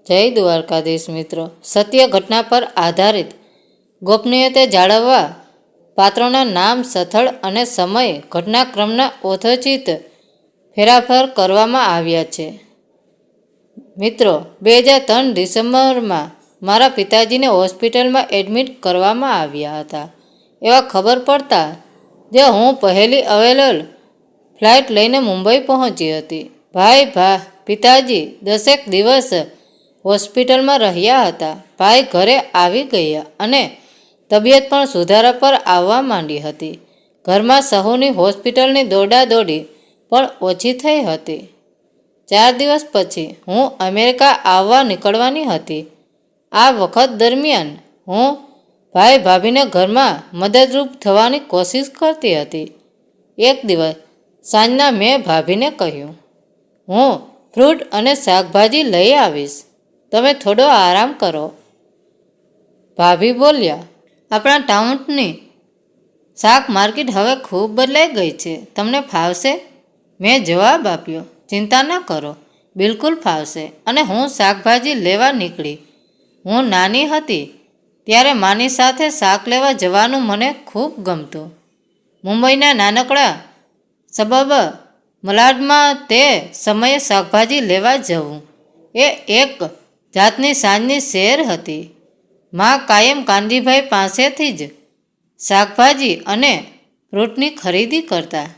જય દ્વારકાધીશ મિત્રો, સત્ય ઘટના પર આધારિત ગોપનીયતા જાળવવા પાત્રોના નામ, સ્થળ અને સમય ઘટનાક્રમના ઓથોચિત ફેરફાર કરવામાં આવ્યા છે. મિત્રો, 2003 ડિસેમ્બરમાં મારા પિતાજીને હોસ્પિટલમાં એડમિટ કરવામાં આવ્યા હતા. એવા ખબર પડતા જે હું પહેલી અવેલેબલ ફ્લાઇટ લઈને મુંબઈ પહોંચી હતી. પિતાજી 10 દિવસ હોસ્પિટલમાં રહ્યા હતા. ભાઈ ઘરે આવી ગયા અને તબિયત પણ સુધારા પર આવવા માંડી હતી. ઘરમાં સહુની હોસ્પિટલની દોડાદોડી પણ ઓછી થઈ હતી. 4 દિવસ પછી હું અમેરિકા આવવા નીકળવાની હતી. આ વખત દરમિયાન હું ભાભીને ઘરમાં મદદરૂપ થવાની કોશિશ કરતી હતી. એક દિવસ સાંજના મેં ભાભીને કહ્યું, હું ફ્રૂટ અને શાકભાજી લઈ આવીશ, તમે થોડો આરામ કરો. ભાભી બોલ્યા, આપણા ટાઉનની શાક માર્કેટ હવે ખૂબ બદલાઈ ગઈ છે, તમને ફાવશે? મેં જવાબ આપ્યો, ચિંતા ન કરો, બિલકુલ ફાવશે. અને હું શાકભાજી લેવા નીકળી. હું નાની હતી ત્યારે માની સાથે શાક લેવા જવાનું મને ખૂબ ગમતું. મુંબઈના નાનકડા સબબ મલાડમાં તે સમયે શાકભાજી લેવા જવું એ એક જાતની સાંજની શેર હતી. માં કાયમ કાનજીભાઈ પાસેથી જ શાકભાજી અને ફ્રૂટની ખરીદી કરતા.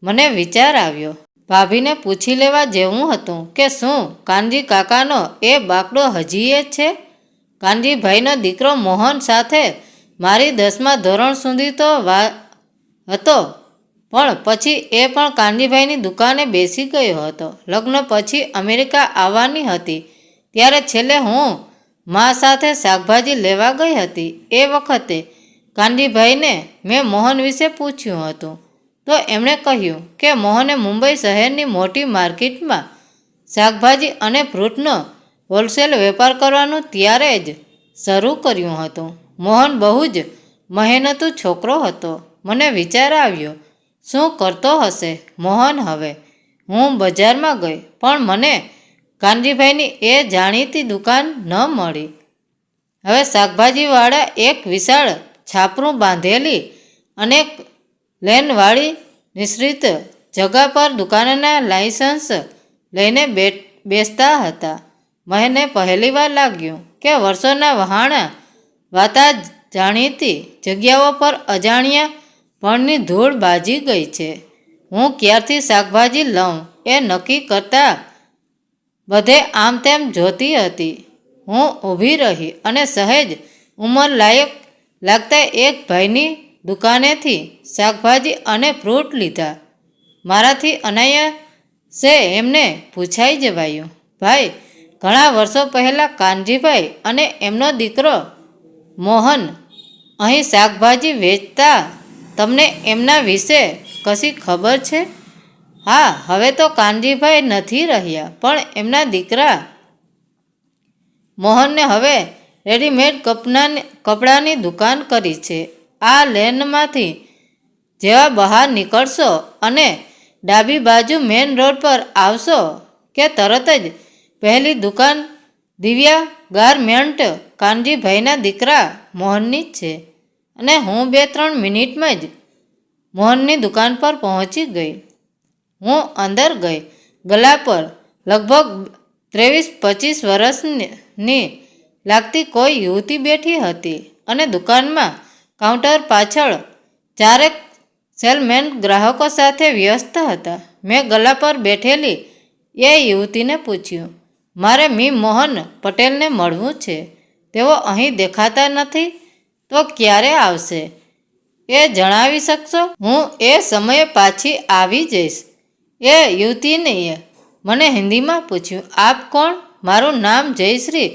મને વિચાર આવ્યો, ભાભીને પૂછી લેવા જેવું હતું કે શું કાનજી કાકાનો એ બાકડો હજી એ છે. કાનજીભાઈનો દીકરો મોહન સાથે મારી 10મા ધોરણ સુધી તો હતો, પણ પછી એ પણ કાનજીભાઈની દુકાને બેસી ગયો હતો. લગ્ન પછી અમેરિકા આવવાની હતી ત્યારે છેલ્લે હું મા સાથે શાકભાજી લેવા ગઈ હતી. એ વખતે કાનજીભાઈને મેં મોહન વિશે પૂછ્યું હતું તો એમણે કહ્યું કે મોહને મુંબઈ શહેરની મોટી માર્કેટમાં શાકભાજી અને ફ્રૂટનો હોલસેલ વેપાર કરવાનું ત્યારે જ શરૂ કર્યું હતું. મોહન બહુ જ મહેનતુ છોકરો હતો. મને વિચાર આવ્યો, શું કરતો હશે મોહન હવે? હું બજારમાં ગઈ પણ મને કાનજીભાઈની એ જાણીતી દુકાન ન મળી. હવે શાકભાજીવાળા એક વિશાળ છાપરું બાંધેલી અનેક લેનવાળી નિશ્ચિત જગા પર દુકાનના લાયસન્સ લઈને બેસતા હતા. મને પહેલીવાર લાગ્યું કે વર્ષોના વહાણા વાતા જાણીતી જગ્યાઓ પર અજાણ્યા પણની ધૂળ બાજી ગઈ છે. હું ક્યારથી શાકભાજી લઉં એ નક્કી કરતા બધે આમ તેમ જોતી હતી. હું ઊભી રહી અને સહેજ ઉંમર લાયક લાગતા એક ભાઈની દુકાનેથી શાકભાજી અને ફ્રૂટ લીધા. મારાથી અનાયાસે એમને પૂછાઈ જવાયું, ભાઈ, ઘણા વર્ષો પહેલાં કાનજીભાઈ અને એમનો દીકરો મોહન અહીં શાકભાજી વેચતા, તમને એમના વિશે કશી ખબર છે? હા, હવે તો કાનજીભાઈ નથી રહ્યા, પણ એમના દીકરા મોહનને હવે રેડીમેડ કપડાની દુકાન કરી છે. આ લેનમાંથી જેવા બહાર નીકળશો અને ડાબી બાજુ મેઇન રોડ પર આવશો કે તરત જ પહેલી દુકાન દિવ્યા ગારમેન્ટ કાનજીભાઈના દીકરા મોહનની જ છે. અને હું 2-3 મિનિટમાં જ મોહનની દુકાન પર પહોંચી ગઈ. હું અંદર ગઈ. ગલા પર લગભગ 23-25 વર્ષની લાગતી કોઈ યુવતી બેઠી હતી અને દુકાનમાં કાઉન્ટર પાછળ 4 સેલમેન ગ્રાહકો સાથે વ્યસ્ત હતા. મેં ગલા પર બેઠેલી એ યુવતીને પૂછ્યું, મારે મી મોહન પટેલને મળવું છે, તેઓ અહીં દેખાતા નથી, તો ક્યારે આવશે એ જણાવી શકશો? હું એ સમયે પાછી આવી જઈશ. એ યુવતીએ મને હિન્દીમાં પૂછ્યું, આપ કોણ? મારું નામ જયશ્રી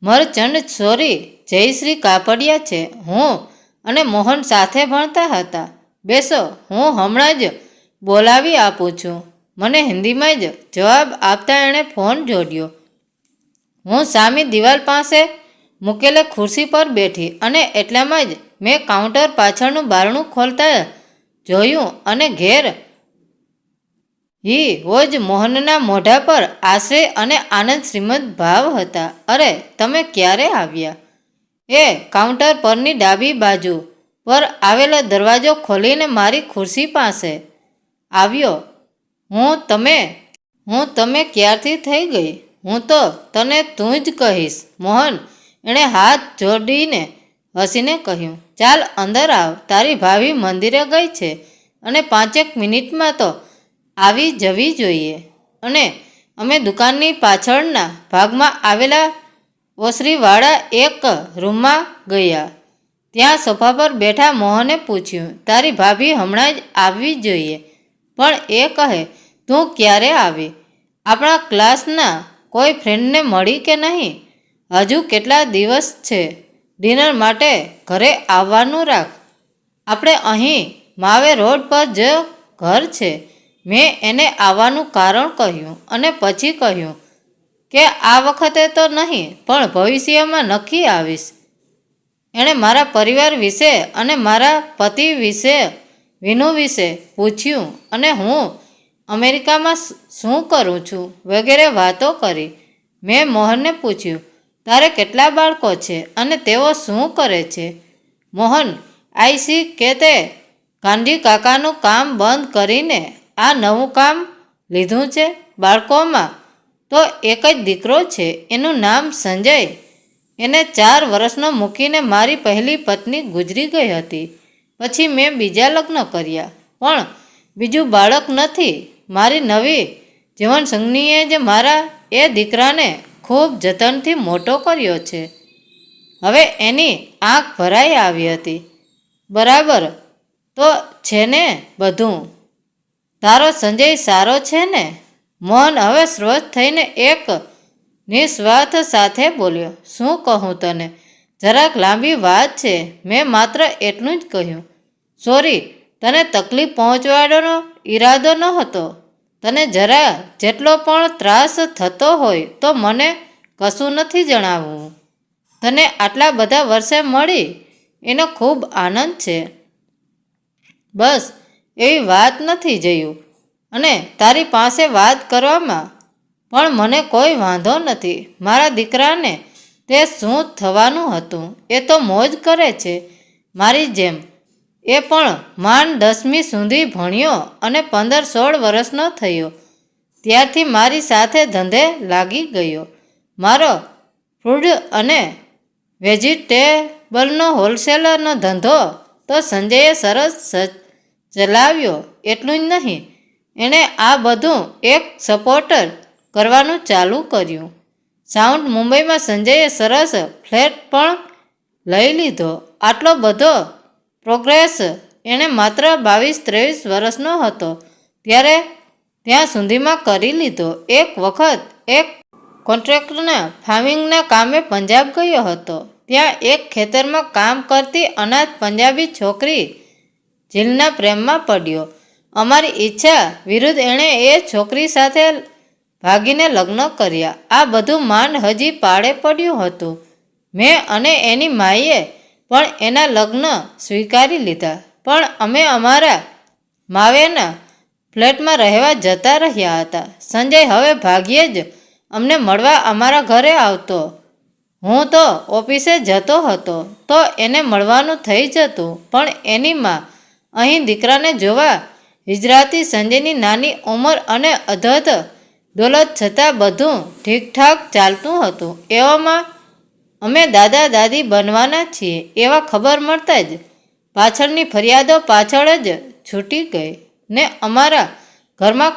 મરચંડ સોરી જયશ્રી કાપડિયા છે. હું અને મોહન સાથે ભણતા હતા. બેસો, હું હમણાં જ બોલાવી આપું છું. મને હિન્દીમાં જ જવાબ આપતા એણે ફોન જોડ્યો. હું સામી દિવાલ પાસે મૂકેલી ખુરશી પર બેઠી અને એટલામાં જ મેં કાઉન્ટર પાછળનું બારણું ખોલતા જોયું અને ઘેર હી રોજ મોહનના મોઢા પર આશ્રય અને આનંદ શ્રીમદ ભાવ હતા. અરે તમે ક્યારે આવ્યા? એ કાઉન્ટર પરની ડાબી બાજુ પર આવેલો દરવાજો ખોલીને મારી ખુરશી પાસે આવ્યો. હું તમે ક્યારથી થઈ ગઈ? હું તો તને તું જ કહીશ મોહન. એણે હાથ જોડીને હસીને કહ્યું, ચાલ અંદર આવ. તારી ભાભી મંદિરે ગઈ છે અને 5 મિનિટમાં તો આવી જવી જોઈએ. અને અમે દુકાનની પાછળના ભાગમાં આવેલા ઓસરીવાળા એક રૂમમાં ગયા. ત્યાં સોફા પર બેઠા મોહને પૂછ્યું, તારી ભાભી હમણાં જ આવવી જોઈએ, પણ એ કહે તું ક્યારે આવી? આપણા ક્લાસના કોઈ ફ્રેન્ડને મળી કે નહીં? હજુ કેટલા દિવસ છે? ડિનર માટે ઘરે આવવાનું રાખ. આપણે અહીં માવે રોડ પર જ ઘર છે. મેં એને આવવાનું કારણ કહ્યું અને પછી કહ્યું કે આ વખતે તો નહીં, પણ ભવિષ્યમાં નક્કી આવીશ. એણે મારા પરિવાર વિશે અને મારા પતિ વિશે, વિનુ વિશે પૂછ્યું અને હું અમેરિકામાં શું કરું છું વગેરે વાતો કરી. મેં મોહનને પૂછ્યું, તારે કેટલા બાળકો છે અને તેઓ શું કરે છે? મોહન આઈ સી કે તે ગાંધી કાકાનું કામ બંધ કરીને આ નવું કામ લીધું છે. બાળકોમાં તો એક જ દીકરો છે, એનું નામ સંજય. એને 4 વર્ષનો મૂકીને મારી પહેલી પત્ની ગુજરી ગઈ હતી. પછી મેં બીજા લગ્ન કર્યા, પણ બીજું બાળક નથી. મારી નવી જીવનસંગીએ જ મારા એ દીકરાને ખૂબ જતનથી મોટો કર્યો છે. હવે એની આંખ ભરાઈ આવી હતી. બરાબર તો છે ને બધું? તારો સંજય સારો છે ને? મોહન હવે સ્વસ્થ થઈને એક નિસ્વાર્થ સાથે બોલ્યો, શું કહું તને? જરાક લાંબી વાત છે. મેં માત્ર એટલું જ કહ્યું, સોરી, તને તકલીફ પહોંચાડવાનો ઈરાદો નહોતો. તને જરા જેટલો પણ ત્રાસ થતો હોય તો મને કશું નથી જણાવવું. તને આટલા બધા વર્ષે મળી એનો ખૂબ આનંદ છે. બસ એવી વાત નથી જયું. અને તારી પાસે વાત કરવામાં પણ મને કોઈ વાંધો નથી. મારા દીકરાને તે શું થવાનું હતું એ તો મોજ કરે છે મારી જેમ. એ પણ માંડ 10મી સુધી ભણ્યો અને 15-16 વર્ષનો થયો ત્યારથી મારી સાથે ધંધે લાગી ગયો. મારો ફૂડ અને વેજીટેબલનો હોલસેલરનો ધંધો તો સંજયે સરસ ચલાવ્યો. એટલું જ નહીં, એણે આ બધું એક સપોર્ટર કરવાનું ચાલુ કર્યું. સાઉથ મુંબઈમાં સંજયે સરસ ફ્લેટ પણ લઈ લીધો. આટલો બધો પ્રોગ્રેસ એણે માત્ર 22-23 વર્ષનો હતો ત્યારે ત્યાં સુધીમાં કરી લીધો. એક વખત એક કોન્ટ્રાક્ટરના ફાર્મિંગના કામે પંજાબ ગયો હતો. ત્યાં એક ખેતરમાં કામ કરતી અનાથ પંજાબી છોકરી જીલના પ્રેમમાં પડ્યો. અમારી ઈચ્છા વિરુદ્ધ એણે એ છોકરી સાથે ભાગીને લગ્ન કર્યા. આ બધું માંડ હજી પાળે પડ્યું હતું. મેં અને એની માએ પણ એના લગ્ન સ્વીકારી લીધા. પણ અમે અમારા માવેના ફ્લેટમાં રહેવા જતા રહ્યા હતા. સંજય હવે ભાગ્યે જ અમને મળવા અમારા ઘરે આવતો. હું તો ઓફિસે જતો હતો તો એને મળવાનું થઈ જતું. પણ એની માં અહીં દીકરાને જોવા હિજરાતી. સંજયની નાની ઉંમર અને અધધ દોલત છતાં બધું ઠીકઠાક ચાલતું હતું. એવામાં અમે દાદા દાદી બનવાના છીએ એવા ખબર મળતા જ પાછળની ફરિયાદો પાછળ જ છૂટી ગઈ ને અમારા ઘરમાં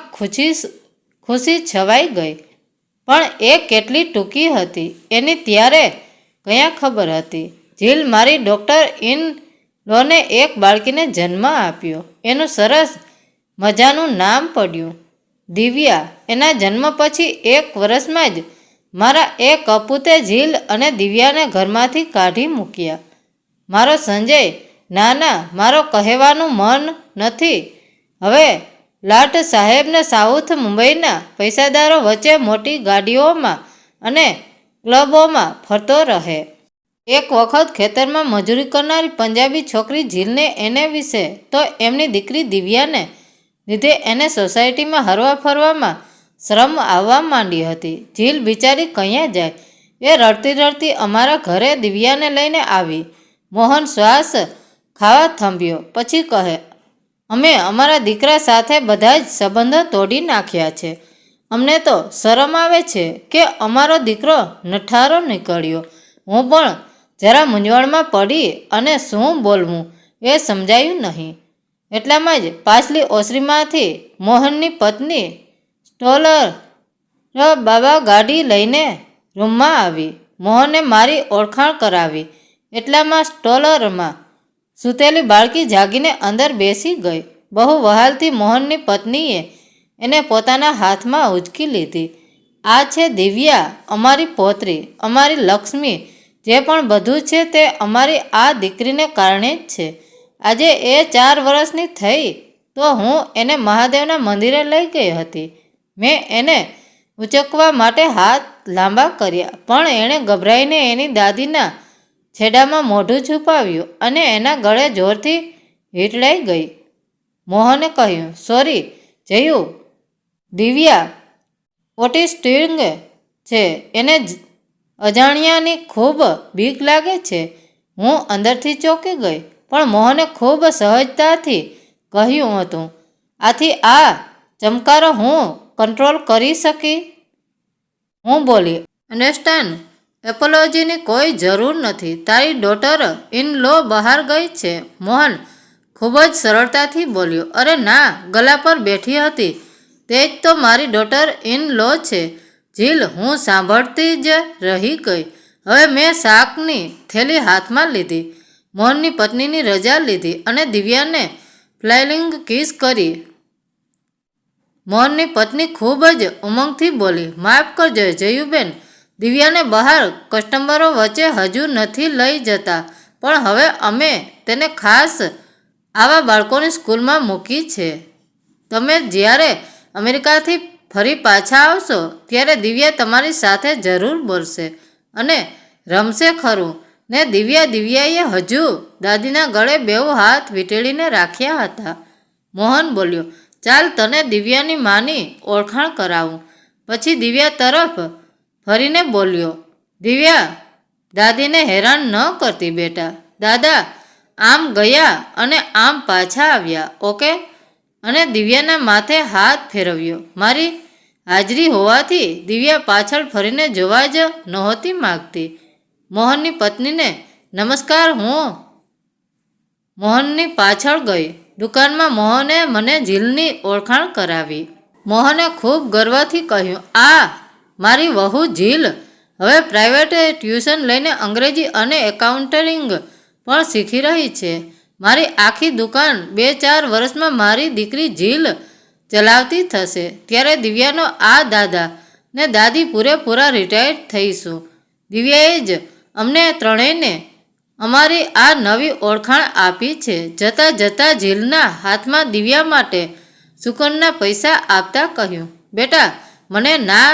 ખુશી છવાઈ ગઈ. પણ એ કેટલી ટૂંકી હતી એની ત્યારે કયા ખબર હતી. જીલ મારી ડૉક્ટર ઇન લોને એક બાળકીને જન્મ આપ્યો. એનું સરસ મજાનું નામ પડ્યું દિવ્યા. એના જન્મ પછી 1 વર્ષમાં જ મારા એ કપૂતે જીલ અને દિવ્યાને ઘરમાંથી કાઢી મૂક્યા. મારો સંજય ના મારો કહેવાનું મન નથી. હવે લાટ સાહેબને સાઉથ મુંબઈના પૈસાદારો વચ્ચે મોટી ગાડીઓમાં અને ક્લબોમાં ફરતો રહે. એક વખત ખેતરમાં મજૂરી કરનારી પંજાબી છોકરી જીલને એને વિશે તો એમની દીકરી દિવ્યાને લીધે એને સોસાયટીમાં હરવા ફરવામાં શરમ આવવા માંડી હતી. જીલ બિચારી ક્યાં જાય? એ રડતી રડતી અમારા ઘરે દિવ્યાને લઈને આવી. મોહન શ્વાસ ખાવા થંભ્યો. પછી કહે, અમે અમારા દીકરા સાથે બધા જ સંબંધો તોડી નાખ્યા છે. અમને તો શરમ આવે છે કે અમારો દીકરો નઠારો નીકળ્યો. હું પણ જરા મૂંઝવણમાં પડી અને શું બોલવું એ સમજાયું નહીં. એટલામાં જ પાછલી ઓસરીમાંથી મોહનની પત્ની સ્ટોલર બાબા ગાડી લઈને રૂમમાં આવી. મોહને મારી ઓળખાણ કરાવી. એટલામાં સ્ટોલરમાં સૂતેલી બાળકી જાગીને અંદર બેસી ગઈ. બહુ વહાલથી મોહનની પત્નીએ એને પોતાના હાથમાં ઉંચકી લીધી. આ છે દિવ્યા, અમારી પોતરી, અમારી લક્ષ્મી. જે પણ બધું છે તે અમારી આ દીકરીને કારણે જ છે. આજે એ 4 વર્ષની થઈ તો હું એને મહાદેવના મંદિરે લઈ ગઈ હતી. મેં એને ઉચકવા માટે હાથ લાંબા કર્યા, પણ એણે ગભરાઈને એની દાદીના છેડામાં મોઢું છુપાવ્યું અને એના ગળે જોરથી વીંટળાઈ ગઈ. મોહને કહ્યું, સોરી જયુ, દિવ્યા ઓટિસ્ટિક છે. એને અજાણ્યાની ખૂબ બીક લાગે છે. હું અંદરથી ચોંકી ગઈ, પણ મોહને ખૂબ સહજતાથી કહ્યું હતું, આથી આ ચમકારો હું કંટ્રોલ કરી શકી. હું બોલી, અન્ડરસ્ટેન્ડ, એપોલોજીની કોઈ જરૂર નથી. તારી ડોટર ઇન લો બહાર ગઈ છે. મોહન ખૂબ જ સરળતાથી બોલ્યો, અરે ના, ગલા પર બેઠી હતી તે જ તો મારી ડોટર ઇન લો છે. જીલ, હું સાંભળતી જ રહી ગઈ. હવે મેં શાકની થેલી હાથમાં લીધી, મોહનની પત્નીની રજા લીધી અને દિવ્યાને ફ્લાઇંગ કિસ કરી. મોહનની પત્ની ખૂબ જ ઉમંગથી બોલી, માફ કરજો જયુબેન, દિવ્યાને બહાર કસ્ટમરો વચ્ચે હજુ નથી લઈ જતા, પણ હવે અમે તેને ખાસ આવા બાળકોની સ્કૂલમાં મૂકી છે. તમે જ્યારે અમેરિકાથી ફરી પાછા આવશો ત્યારે દિવ્યા તમારી સાથે જરૂર બોલશે અને રમશે ખરું ને. દિવ્યાએ હજુ દાદીના ગળે 2 હાથ વીંટળીને રાખ્યા હતા. મોહન બોલ્યો, ચાલ તને દિવ્યાની માની ઓળખાણ કરાવું. પછી દિવ્યા તરફ ફરીને બોલ્યો, દિવ્યા, દાદીને હેરાન ન કરતી બેટા. દાદા આમ ગયા અને આમ પાછા આવ્યા, ઓકે? અને દિવ્યાના માથે હાથ ફેરવ્યો. મારી હાજરી હોવાથી દિવ્યા પાછળ ફરીને જોવા જ નહોતી માગતી. મોહનની પત્નીને નમસ્કાર. હું મોહનની પાછળ ગઈ. દુકાનમાં મોહને મને જીલની ઓળખાણ કરાવી. મોહને ખૂબ ગર્વથી કહ્યું, આ મારી વહુ જીલ હવે પ્રાઇવેટ ટ્યુશન લઈને અંગ્રેજી અને એકાઉન્ટિંગ પણ શીખી રહી છે. મારી આખી દુકાન 2-4 વર્ષમાં મારી દીકરી જીલ ચલાવતી થશે. ત્યારે દિવ્યાનો આ દાદા ને દાદી પૂરેપૂરા રિટાયર્ડ થઈશું. દિવ્યાએ જ અમને ત્રણેયને અમારી આ નવી ઓળખાણ આપી છે. જતાં જતાં જીલના હાથમાં દિવ્યા માટે સુકનના પૈસા આપતા કહ્યું, બેટા, મને ના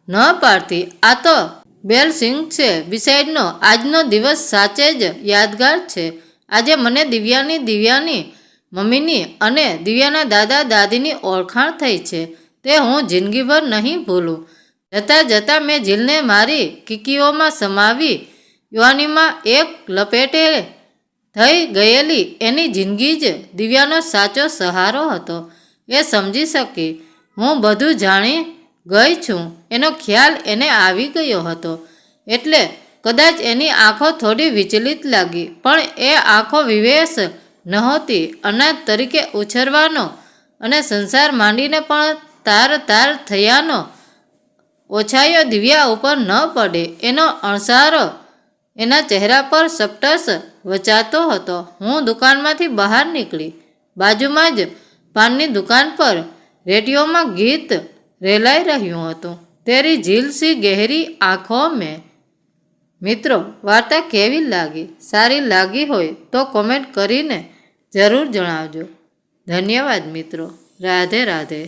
ન પાડતી. આ તો બ્લેસિંગ છે. બિસાઇડનો આજનો દિવસ સાચે જ યાદગાર છે. આજે મને દિવ્યાની મમ્મીની અને દિવ્યાના દાદા દાદીની ઓળખાણ થઈ છે. તે હું જિંદગીભર નહીં ભૂલું. જતાં જતાં મેં જીલને મારી કીકીઓમાં સમાવી. યુવાનીમાં એક લપેટે થઈ ગયેલી એની જિંદગી જ દિવ્યાનો સાચો સહારો હતો. એ સમજી શકી. હું બધું જાણી ગઈ છું એનો ખ્યાલ એને આવી ગયો હતો. એટલે કદાચ એની આંખો થોડી વિચલિત લાગી, પણ એ આંખો વિવેશ નહોતી. અનાથ તરીકે ઉછરવાનો અને સંસાર માંડીને પણ તાર થયાનો ઓછાયો દિવ્યા ઉપર ન પડે એનો અણસારો એના ચહેરા પર સપટસ વચાતો હતો. હું દુકાનમાંથી બહાર નીકળી. બાજુમાં જ પાનની દુકાન પર રેડિયોમાં ગીત રેલાઈ રહ્યું હતું, તેરી ઝીલ સી ગહેરી આંખો મેં. મિત્રો, વાર્તા કેવી લાગી? સારી લાગી હોય તો કોમેન્ટ કરીને જરૂર જણાવજો. ધન્યવાદ મિત્રો. રાધે રાધે.